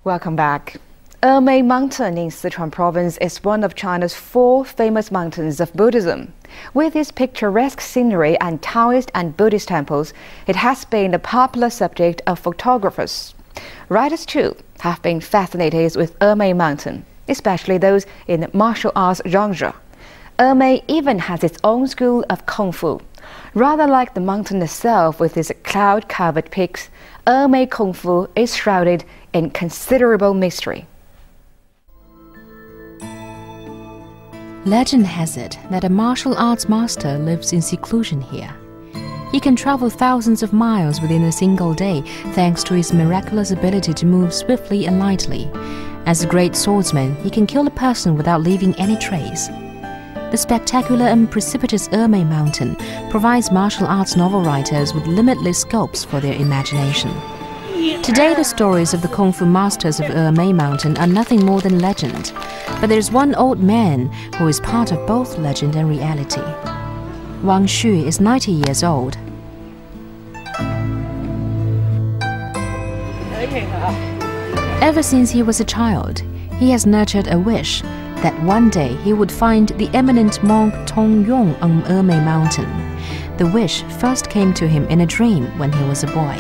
Welcome back. Ermei Mountain in Sichuan province is one of China's 4 famous mountains of Buddhism. With its picturesque scenery and Taoist and Buddhist temples, it has been a popular subject of photographers. Writers too have been fascinated with Ermei Mountain, especially those in martial arts genre. Ermei even has its own school of Kungfu. Rather like the mountain itself with its cloud-covered peaks, Ermei Kungfu is shrouded in considerable mystery. Legend has it that a martial arts master lives in seclusion here. He can travel thousands of miles within a single day thanks to his miraculous ability to move swiftly and lightly. As a great swordsman, he can kill a person without leaving any trace. The spectacular and precipitous Ermei Mountain provides martial arts novel writers with limitless scopes for their imagination. Today, the stories of the Kung Fu masters of Ermei Mountain are nothing more than legend. But there's one old man who is part of both legend and reality. Wang Xu is 90 years old. Ever since he was a child, he has nurtured a wish that one day he would find the eminent monk Tong Yong on Ermei Mountain. The wish first came to him in a dream when he was a boy.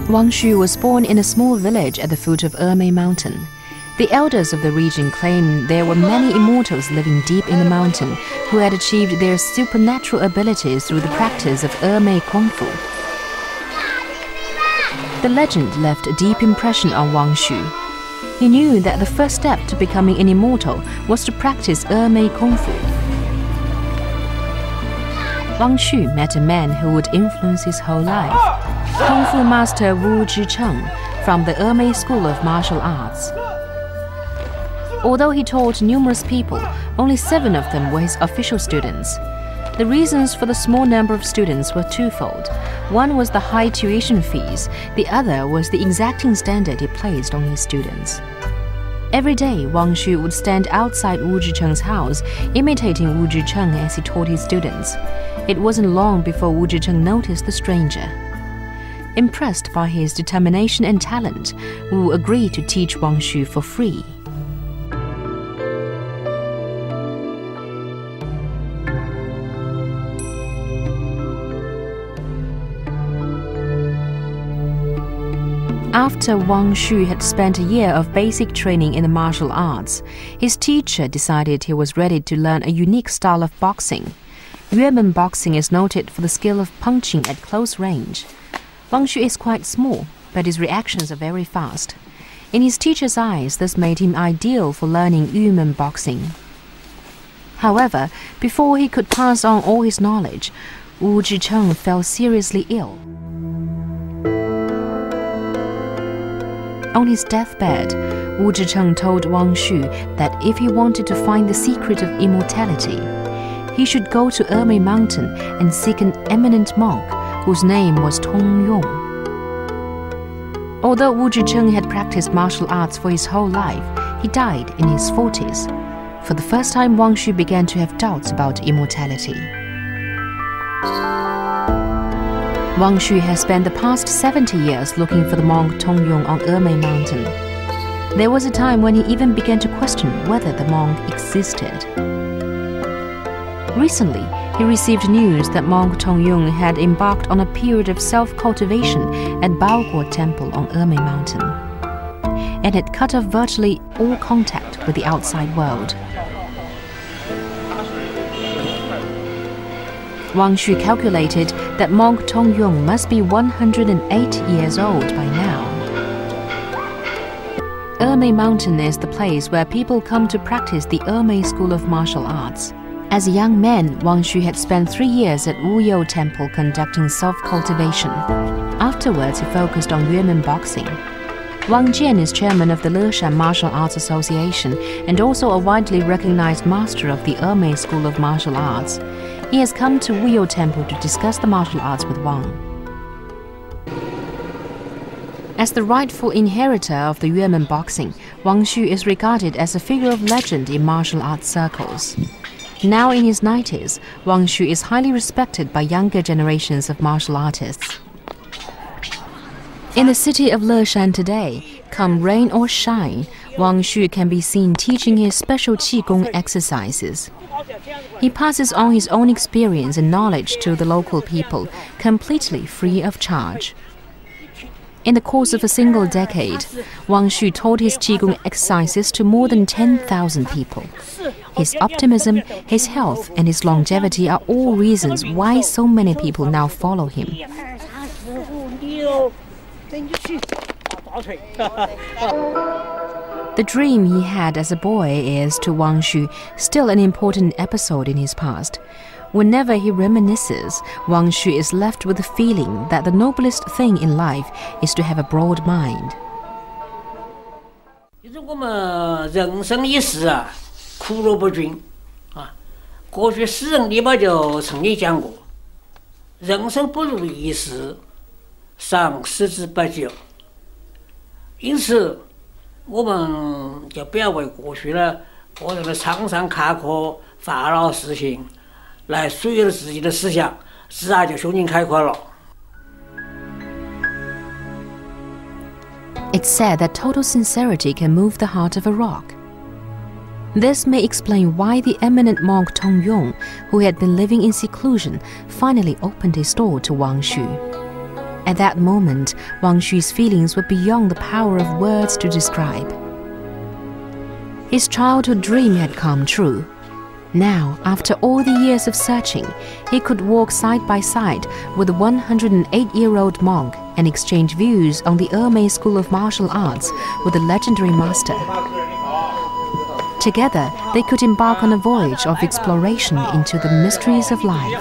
Wang Xu was born in a small village at the foot of Ermei Mountain. The elders of the region claimed there were many immortals living deep in the mountain who had achieved their supernatural abilities through the practice of Ermei Kungfu. The legend left a deep impression on Wang Xu. He knew that the first step to becoming an immortal was to practice Ermei Kungfu. Wang Xu met a man who would influence his whole life. Kung Fu master Wu Zhicheng from the Ermei School of Martial Arts. Although he taught numerous people, only 7 of them were his official students. The reasons for the small number of students were twofold. One was the high tuition fees, the other was the exacting standard he placed on his students. Every day, Wang Xu would stand outside Wu Zhicheng's house, imitating Wu Zhicheng as he taught his students. It wasn't long before Wu Zhicheng noticed the stranger. Impressed by his determination and talent, Wu agreed to teach Wang Xu for free. After Wang Xu had spent a year of basic training in the martial arts, his teacher decided he was ready to learn a unique style of boxing. Yuemen boxing is noted for the skill of punching at close range. Wang Xu is quite small, but his reactions are very fast. In his teacher's eyes, this made him ideal for learning Yuemen boxing. However, before he could pass on all his knowledge, Wu Zhicheng fell seriously ill. On his deathbed, Wu Zhicheng told Wang Xu that if he wanted to find the secret of immortality, he should go to Ermei Mountain and seek an eminent monk whose name was Tong Yong. Although Wu Zhicheng had practiced martial arts for his whole life, he died in his 40s. For the first time, Wang Xu began to have doubts about immortality. Wang Xu has spent the past 70 years looking for the monk Tong Yong on Ermei Mountain. There was a time when he even began to question whether the monk existed. Recently, he received news that monk Tong Yong had embarked on a period of self-cultivation at Baoguo Temple on Ermei Mountain, and had cut off virtually all contact with the outside world. Wang Xu calculated that monk Tong Yong must be 108 years old by now. Ermei Mountain is the place where people come to practice the Ermei School of Martial Arts. As a young man, Wang Xu had spent 3 years at Wuyou Temple conducting self-cultivation. Afterwards, he focused on Yuemen boxing. Wang Jian is chairman of the Leshan Martial Arts Association and also a widely recognized master of the Ermei School of Martial Arts. He has come to Wuyou Temple to discuss the martial arts with Wang. As the rightful inheritor of the Yuanmen boxing, Wang Xu is regarded as a figure of legend in martial arts circles. Now in his 90s, Wang Xu is highly respected by younger generations of martial artists. In the city of Leshan today, come rain or shine, Wang Xu can be seen teaching his special Qigong exercises. He passes on his own experience and knowledge to the local people, completely free of charge. In the course of a single decade, Wang Xu taught his Qigong exercises to more than 10,000 people. His optimism, his health, and his longevity are all reasons why so many people now follow him. The dream he had as a boy is, to Wang Xu, still an important episode in his past. Whenever he reminisces, Wang Xu is left with the feeling that the noblest thing in life is to have a broad mind. 我们人生一世啊，苦乐不均啊。国学诗人里边就曾经讲过，人生不如意事，常十之八九。因此，我们就不要为过去的过程的沧桑坎坷、烦恼事情来束缚了自己的思想，自然就胸襟开阔了。 It's said that total sincerity can move the heart of a rock. This may explain why the eminent monk Tong Yong, who had been living in seclusion, finally opened his door to Wang Xu. At that moment, Wang Xu's feelings were beyond the power of words to describe. His childhood dream had come true. Now, after all the years of searching, he could walk side by side with the 108-year-old monk and exchange views on the Ermei School of Martial Arts with the legendary master. Together, they could embark on a voyage of exploration into the mysteries of life.